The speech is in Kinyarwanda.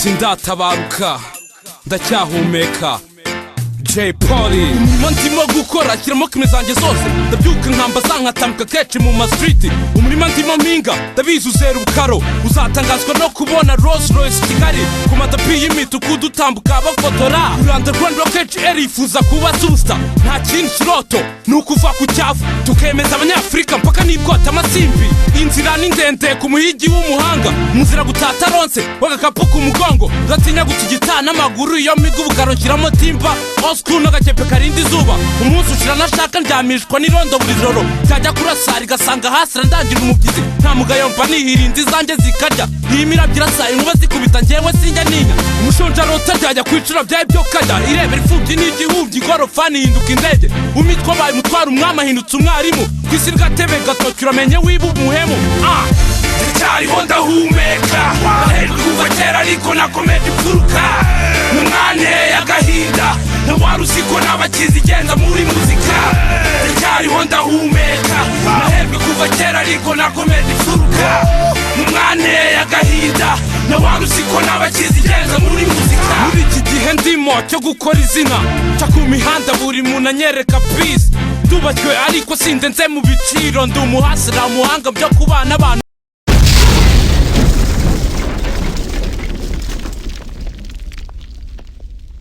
sindatabaruka ndacyahumeka Jay Polly umurimo ndimo gukora kiramo kimwe zanjye zose ndabyuka nkamba zankatambuka kenshi mu street umurimo ndimo mpinga ndabizi uzera ubukaro uzatangazwa no kubona Rolls Royce Kigali ku matapi y'imituku dutambuka bafotora Rwanda Rocket erifuza kuba superstar nta kindi kiroto nukuva ku cyavu tukemeza abanyafrika mpaka nibwota amasimbi inzira ni ndende ku muhigi w'umuhanga muzira gutata ronse wagakapo ku mugongo gatinya gutigitana amaguru iyo migu bukaro kiramo timba school n'agakepe karindi zuba umunsi ushira nashaka ndyamishwa n'irondo buri joro cyajya kurasara igasanga hasi ndangira umubyizi nta mugayo mva nihirinzi zanjye zikarya yimirabyira saa inkuba zikubita njyewe sinjya ninya umushonja rota ryajya kwicura byaye byo kajya irebera ifubyi n'igihubyi igorofani hinduka indege umitwa baye mutwara umwami ahindutse umwarimu kwisi gatebe gatokira menye wiba umuhemu cyariho ndahumeka ahejwe kuva kera ariko nakomeje imfuruka umwane y'agahinda ntawaruziko n'abakizigenza muri muzika cyariho ndahumeka ahejwe kuva kera ariko nakomeje imfuruka umwane y'agahinda ntawaruziko n'abakizigenza muri muzika muri iki gihe ndimo cyo gukora izina cyo ku mihanda buri muntu anyereka peace ndubatswe ariko sindenze mu biciro ndi umuhasira muhanga byo kubana abantu